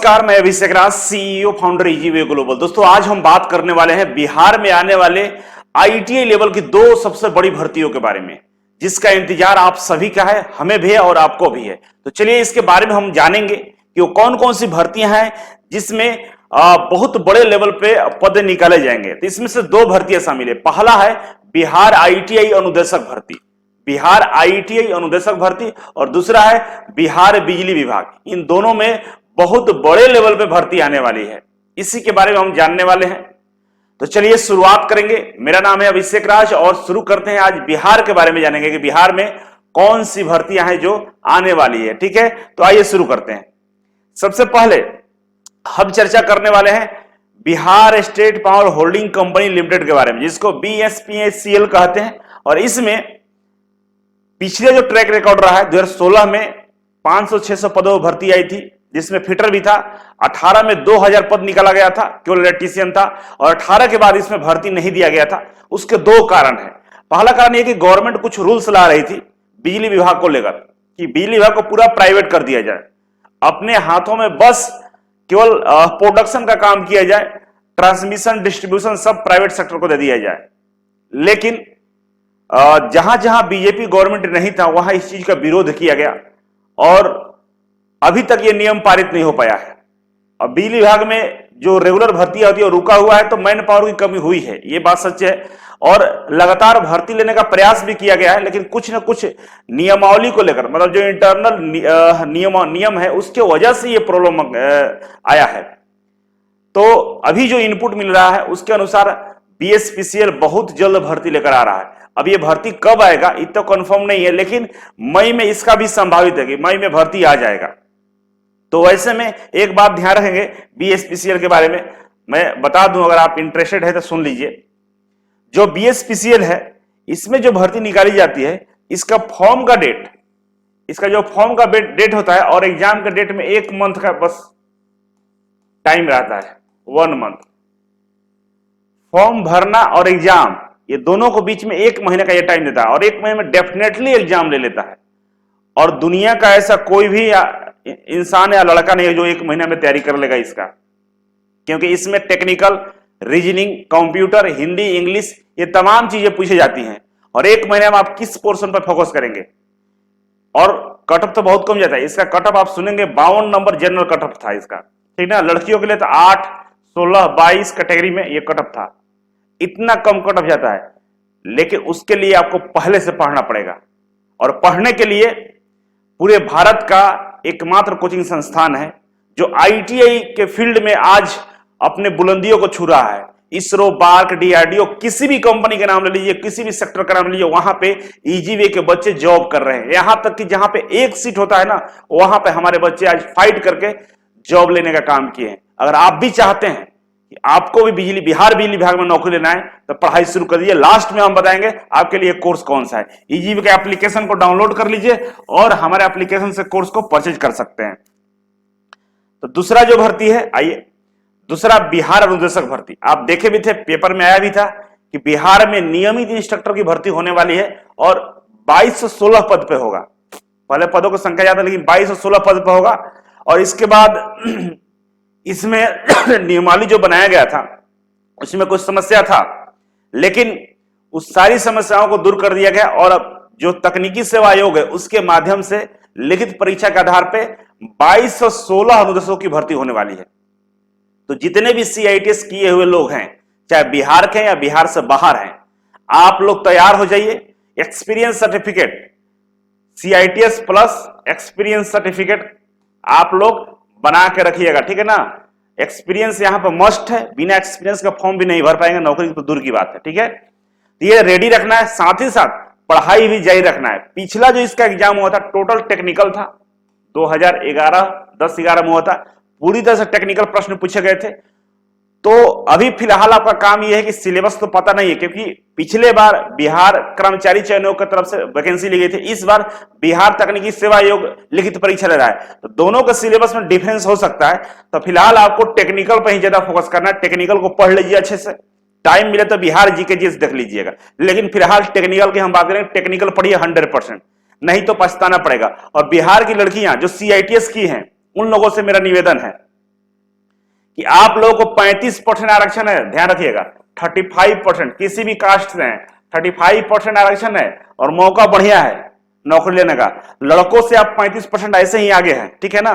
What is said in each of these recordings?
नमस्कार, मैं अभिषेक राज, CEO founder इजीवे global. दोस्तों, आज हम बात करने वाले हैं बिहार में आने वाले आईटीआई लेवल की दो सबसे बड़ी भर्तियों के बारे में, जिसका इंतजार आप सभी का है, हमें भी है और आपको भी है। तो चलिए इसके बारे में हम जानेंगे कि वो कौन कौन सी भर्तियां हैं जिसमें बहुत बड़े लेवल पे पद निकाले जाएंगे। तो इसमें से दो भर्तियां शामिल है। पहला है बिहार आईटीआई अनुदेशक भर्ती, बिहार आईटीआई अनुदेशक भर्ती, और दूसरा है बिहार बिजली विभाग। इन दोनों में बहुत बड़े लेवल पे भर्ती आने वाली है, इसी के बारे में हम जानने वाले हैं। तो चलिए शुरुआत करेंगे। मेरा नाम है अभिषेक राज और शुरू करते हैं। आज बिहार के बारे में जानेंगे कि बिहार में कौन सी भर्तियां हैं जो आने वाली है। ठीक है, तो आइए शुरू करते हैं। सबसे पहले हम चर्चा करने वाले हैं Bihar state power holding company limited के बारे में, जिसको बीएसपीसीएल कहते हैं। और इसमें पिछले जो ट्रैक रिकॉर्ड रहा है, 2016 में 500-600 पदों पर भर्ती आई थी, जिसमें फिटर भी था। 18 में 2000 पद निकाला गया था, केवल इलेक्ट्रीशियन था। और 18 के बाद इसमें भर्ती नहीं दिया गया था। उसके दो कारण है। पहला कारण यह कि गवर्नमेंट कुछ रूल्स ला रही थी बिजली विभाग को लेकर कि बिजली विभाग को पूरा प्राइवेट कर दिया जाए, अपने हाथों में बस केवल प्रोडक्शन का काम किया जाए, ट्रांसमिशन डिस्ट्रीब्यूशन सब प्राइवेट सेक्टर को दे दिया जाए। लेकिन जहां जहां बीजेपी गवर्नमेंट नहीं था, वहां इस चीज का विरोध किया गया और अभी तक ये नियम पारित नहीं हो पाया है। अब बिजली विभाग में जो रेगुलर भर्ती होती है रुका हुआ है, तो मैन पावर की कमी हुई है, ये बात सच है। और लगातार भर्ती लेने का प्रयास भी किया गया है, लेकिन कुछ न कुछ नियमावली को लेकर, मतलब जो इंटरनल नियम है, उसके वजह से ये प्रॉब्लम आया है। तो अभी जो इनपुट मिल रहा है उसके अनुसार बीएसपीसीएल बहुत जल्द भर्ती लेकर आ रहा है। अब ये भर्ती कब आएगा इतना कंफर्म नहीं है, लेकिन मई में इसका भी संभावित है कि मई में भर्ती आ जाएगा। तो वैसे में एक बात ध्यान रखेंगे बीएसपीसीएल के बारे में, मैं बता दूं, अगर आप इंटरेस्टेड है तो सुन लीजिए। जो बीएसपीसीएल है, इसमें जो भर्ती निकाली जाती है, इसका फॉर्म का डेट, इसका जो फॉर्म का डेट होता है और एग्जाम का डेट में 1 मंथ का बस टाइम रहता है, 1 मंथ। फॉर्म भरना और एग्जाम, ये दोनों को बीच में 1 महीने का ये टाइम देता है, और 1 महीने में डेफिनेटली एग्जाम ले लेता है। और दुनिया का ऐसा कोई भी इंसान या लड़का नहीं है जो 1 महीने में तैयारी कर लेगा इसका, क्योंकि इसमें technical, reasoning, computer, Hindi, English, ये तमाम चीजें पूछी जाती हैं। और 1 महीने में आप किस पोर्शन पर फोकस करेंगे। और कट ऑफ तो बहुत कम जाता है इसका। कट ऑफ आप सुनेंगे 52 नंबर जनरल कट ऑफ था इसका, ठीक ना। लड़कियों के लिए तो 8, 16, 22 कैटेगरी में ये कट ऑफ था। इतना कम कट ऑफ जाता है, लेकिन उसके लिए आपको पहले से पढ़ना पड़ेगा। और पढ़ने के लिए पूरे भारत का एकमात्र कोचिंग संस्थान है जो आईटीआई के फील्ड में आज अपने बुलंदियों को छू रहा है। इसरो, बार्क, डीआरडीओ, किसी भी कंपनी के नाम ले लीजिए, किसी भी सेक्टर का नाम लीजिए, वहां पे इजीवे के बच्चे जॉब कर रहे हैं। यहां तक कि जहां पे 1 सीट होता है ना, वहां पे हमारे बच्चे आज फाइट करके जॉब लेने का काम किए हैं। अगर आप भी चाहते हैं कि आपको भी बिहार बिजली विभाग में नौकरी लेना है, तो पढ़ाई शुरू कर दीजिए। लास्ट में हम बताएंगे आपके लिए कोर्स कौन सा है। इजीवे के एप्लीकेशन को डाउनलोड कर लीजिए और हमारे एप्लीकेशन से कोर्स को परचेज कर सकते हैं। तो दूसरा जो भर्ती है, आइए, दूसरा बिहार अनुदेशक भर्ती। आप देखे भी थे, पेपर में आया भी था कि बिहार में नियमित इंस्ट्रक्टर की भर्ती होने वाली है और 2216 पद पे होगा। पहले पदों की संख्या ज्यादा, लेकिन 2216 पद पे होगा। और इसके बाद इसमें नियमावली जो बनाया गया था उसमें कुछ समस्या था, लेकिन उस सारी समस्याओं को दूर कर दिया गया। और अब जो तकनीकी सेवा आयोग है, उसके माध्यम से लिखित परीक्षा के आधार पे 2216 अनुदेशकों की भर्ती होने वाली है। तो जितने भी सीआईटीएस किए हुए लोग हैं, चाहे बिहार के हैं या बिहार से बाहर हैं, आप लोग तैयार हो जाइए। Experience certificate, CITS plus experience certificate आप लोग बना के रखिएगा, ठीक है ना। एक्सपीरियंस यहां पर मस्ट है, बिना एक्सपीरियंस का फॉर्म भी नहीं भर पाएंगे, नौकरी तो दूर की बात है, ठीक है। तो ये रेडी रखना है, साथ ही साथ पढ़ाई भी जारी रखना है। पिछला जो इसका एग्जाम हुआ था टोटल टेक्निकल था, 2011-10-11 में हुआ था। पूरी तरह से टेक्निकल प्रश्न पूछे गए थे। तो अभी फिलहाल आपका काम यह है कि सिलेबस तो पता नहीं है, क्योंकि पिछले बार बिहार कर्मचारी चयन आयोग की तरफ से वैकेंसी ली गई थी, इस बार बिहार तकनीकी सेवा आयोग लिखित परीक्षा ले रहा है। तो दोनों के सिलेबस में डिफरेंस हो सकता है। तो फिलहाल आपको टेक्निकल पर ही ज्यादा फोकस करना है। टेक्निकल को पढ़ लीजिए अच्छे से, टाइम मिले तो बिहार जीके जीएस देख लीजिएगा। लेकिन फिलहाल टेक्निकल की हम बात करें, टेक्निकल पढ़िए 100%, नहीं तो पछताना पड़ेगा। और बिहार की लड़कियां जो सीआईटीएस की हैं, उन लोगों से मेरा निवेदन है कि आप लोगों को 35% आरक्षण है, ध्यान रखिएगा 35% किसी भी कास्ट से है, 35% आरक्षण है और मौका बढ़िया है नौकरी लेने का। लड़कों से आप 35% ऐसे ही आगे हैं, ठीक है ना,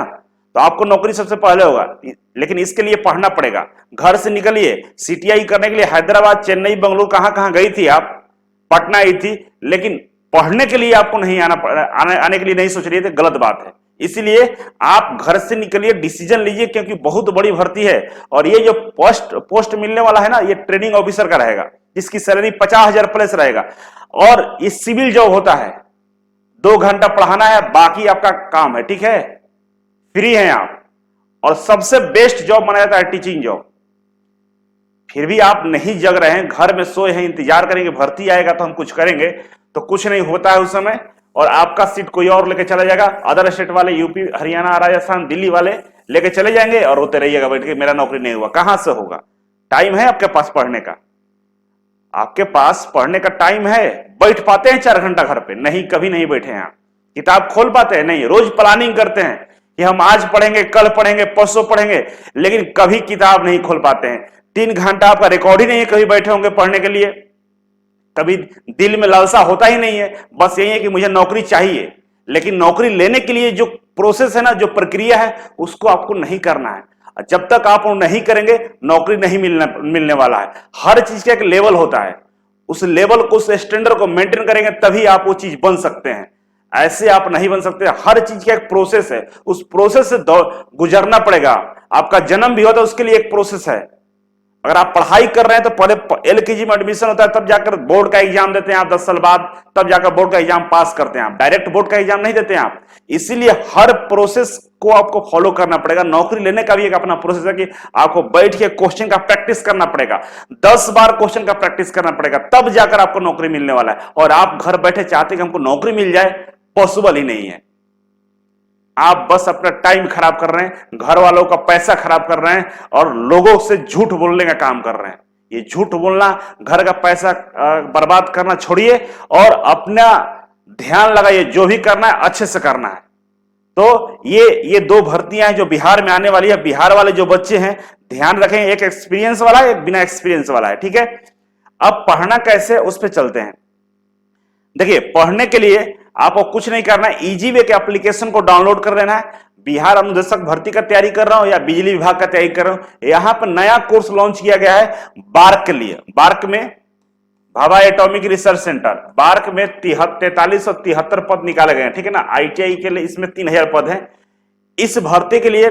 तो आपको नौकरी सबसे पहले होगा। लेकिन इसके लिए पढ़ना पड़ेगा, घर से निकलिए, सीटीआई करने के लिए हैदराबाद, चेन्नई, बंगलुरु कहां कहां गई थी आप, पटना आई थी, लेकिन पढ़ने के लिए आपको नहीं आने के लिए नहीं सोच रही थी, गलत बात है। इसीलिए आप घर से निकलिए, डिसीजन लीजिए, क्योंकि बहुत बड़ी भर्ती है। और ये जो पोस्ट मिलने वाला है ना, ये ट्रेनिंग ऑफिसर का रहेगा, जिसकी सैलरी 50,000 प्लस रहेगा। और ये सिविल जॉब होता है, 2 घंटा पढ़ाना है, बाकी आपका काम है, ठीक है, फ्री हैं आप। और सबसे बेस्ट जॉब माना जाता है टीचिंग जॉब। फिर भी आप नहीं जग रहे हैं, घर में सोए हैं, इंतजार करेंगे भर्ती आएगा तो हम कुछ करेंगे, तो कुछ नहीं होता है उस समय, और आपका सीट कोई और लेके चला जाएगा। अदर स्टेट वाले, यूपी, हरियाणा, राजस्थान, दिल्ली वाले लेके चले जाएंगे और रोते रहिएगा बैठ के, मेरा नौकरी नहीं हुआ। कहां से होगा? टाइम है आपके पास पढ़ने का? आपके पास पढ़ने का टाइम है? बैठ पाते हैं 4 घंटा घर पे? नहीं, कभी नहीं बैठे हैं आप। किताब खोल पाते हैं? नहीं। रोज प्लानिंग करते हैं कि हम आज पढ़ेंगे, कल पढ़ेंगे, परसों पढ़ेंगे, लेकिन कभी किताब नहीं खोल पाते हैं। 3 घंटा आपका रिकॉर्ड ही नहीं है कभी बैठे होंगे पढ़ने के लिए, कभी दिल में लालसा होता ही नहीं है, बस यही है कि मुझे नौकरी चाहिए। लेकिन नौकरी लेने के लिए जो प्रोसेस है ना, जो प्रक्रिया है, उसको आपको नहीं करना है। जब तक आप वो नहीं करेंगे, नौकरी नहीं मिलने वाला है। हर चीज का एक लेवल होता है, उस लेवल को, उस स्टैंडर्ड को मेंटेन करेंगे तभी आप वो चीज बन सकते हैं, ऐसे आप नहीं बन सकते। हर चीज का एक प्रोसेस है, उस प्रोसेस से गुजरना पड़ेगा। आपका जन्म भी होता है, उसके लिए एक प्रोसेस है। अगर आप पढ़ाई कर रहे हैं तो पहले एलकेजी में एडमिशन होता है, तब जाकर बोर्ड का एग्जाम देते हैं आप 10 साल बाद, तब जाकर बोर्ड का एग्जाम पास करते हैं आप। डायरेक्ट बोर्ड का एग्जाम नहीं देते हैं आप। इसीलिए हर प्रोसेस को आपको फॉलो करना पड़ेगा। नौकरी लेने का भी एक अपना प्रोसेस है कि आपको बैठ के क्वेश्चन का प्रैक्टिस करना पड़ेगा, 10 बार क्वेश्चन का प्रैक्टिस करना पड़ेगा, तब जाकर आपको नौकरी मिलने वाला है। और आप घर बैठे चाहते कि हमको नौकरी मिल जाए, पॉसिबल ही नहीं है। आप बस अपना टाइम खराब कर रहे हैं, घर वालों का पैसा खराब कर रहे हैं, और लोगों से झूठ बोलने का काम कर रहे हैं। ये झूठ बोलना, घर का पैसा बर्बाद करना छोड़िए और अपना ध्यान लगाइए, जो भी करना है अच्छे से करना है। तो ये 2 भर्तियां हैं जो बिहार में आने वाली है। बिहार वाले जो बच्चे हैं, ध्यान रखें, एक एक्सपीरियंस वाला है, एक बिना एक्सपीरियंस वाला है, ठीक है। अब पढ़ना कैसे, उस पर चलते हैं। देखिए, पढ़ने के लिए आपको कुछ नहीं करना है, इजी वे के एप्लीकेशन को डाउनलोड कर लेना है। बिहार अनुदेशक भर्ती का तैयारी कर रहा हूं या बिजली विभाग का तैयारी कर रहा हूं, यहां पर नया कोर्स लॉन्च किया गया है बार्क के लिए। बार्क में Bhabha atomic research centre, BARC में 4373 पद निकाले गए हैं, ठीक है ना। आईटीआई के लिए इसमें 3000 पद हैं। इस भर्ती के लिए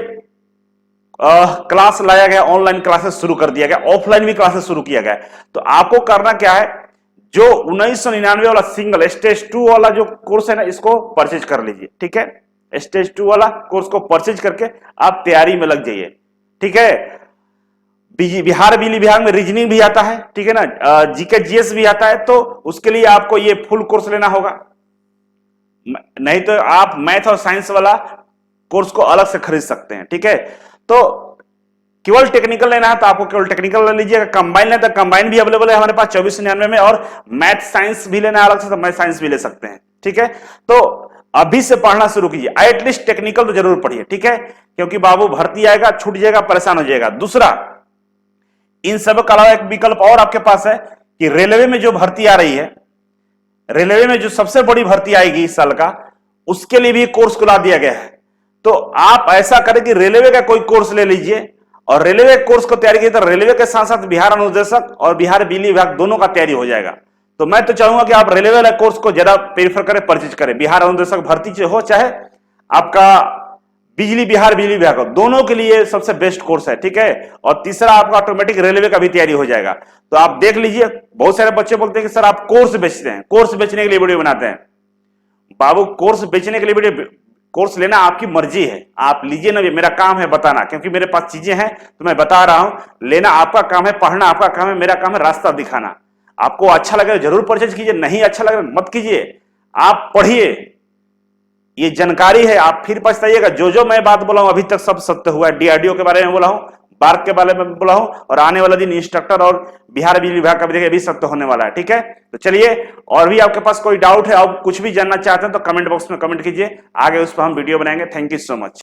क्लास लाया गया, ऑनलाइन क्लासेस शुरू कर दिया गया, ऑफलाइन भी क्लासेस शुरू किया गया। तो आपको करना क्या है, जो 1999 वाला सिंगल स्टेज 2 वाला जो कोर्स है ना, इसको परचेज कर लीजिए, ठीक है। स्टेज 2 वाला कोर्स को परचेज करके आप तैयारी में लग जाइए, ठीक है। बिहार बिजली विभाग में रीजनिंग भी आता है, ठीक है ना, जीके जीएस भी आता है, तो उसके लिए आपको ये फुल कोर्स लेना होगा। नहीं तो आप मैथ और साइंस वाला कोर्स को अलग से खरीद सकते हैं, ठीक है। तो केवल टेक्निकल लेना है तो आपको केवल टेक्निकल ले लीजिएगा। कंबाइन लेना तो कंबाइन भी अवेलेबल है हमारे पास 2499 में, और मैथ साइंस भी लेना है अलग से तो मैथ साइंस भी ले सकते हैं, ठीक है। तो अभी से पढ़ना शुरू कीजिए, एटलीस्ट टेक्निकल तो जरूर पढ़िए, ठीक है, क्योंकि बाबू भर्ती आएगा, छूट जाएगा, परेशान हो जाएगा। दूसरा, इन सब का अलावा एक विकल्प और आपके पास है कि रेलवे में जो भर्ती आ रही है, रेलवे में जो सबसे बड़ी भर्ती आएगी इस साल का, उसके लिए भी कोर्स खुला दिया गया है। तो आप ऐसा करें कि रेलवे का कोई कोर्स ले लीजिए, और रेलवे कोर्स को तैयारी की तो रेलवे के साथ साथ बिहार अनुदेशक और बिहार बिजली विभाग दोनों का तैयारी हो जाएगा। तो मैं तो चाहूंगा कि आप रेलवे वाला कोर्स को ज्यादा प्रेफर करें, परचेज करें। बिहार अनुदेशक भर्ती हो, चाहे आपका बिहार बिजली विभाग, दोनों के लिए सबसे बेस्ट कोर्स है, ठीक है। और तीसरा, आपका ऑटोमेटिक रेलवे का भी तैयारी हो जाएगा। तो आप देख लीजिए, बहुत सारे बच्चे बोलते हैं कि सर आप कोर्स बेचते हैं, कोर्स बेचने के लिए वीडियो बनाते हैं। बाबू, कोर्स बेचने के लिए वीडियो, कोर्स लेना आपकी मर्जी है, आप लीजिए ना, मेरा काम है बताना, क्योंकि मेरे पास चीजें हैं तो मैं बता रहा हूं। लेना आपका काम है, पढ़ना आपका काम है, मेरा काम है रास्ता दिखाना। आपको अच्छा लगे जरूर परचेज कीजिए, नहीं अच्छा लगे मत कीजिए। आप पढ़िए, ये जानकारी है, आप फिर पछताइएगा। जो मैं बात बोला हूं अभी तक सब सत्य हुआ है। डीआरडीओ के बारे में बोला हूं, बार्क के बारे में बोला हूं, और आने वाला दिन इंस्ट्रक्टर और बिहार बिजली विभाग का भी देखिए, सत्य होने वाला है, ठीक है। तो चलिए, और भी आपके पास कोई डाउट है, आप कुछ भी जानना चाहते हैं तो कमेंट बॉक्स में कमेंट कीजिए, आगे उस पर हम वीडियो बनाएंगे। Thank you so much.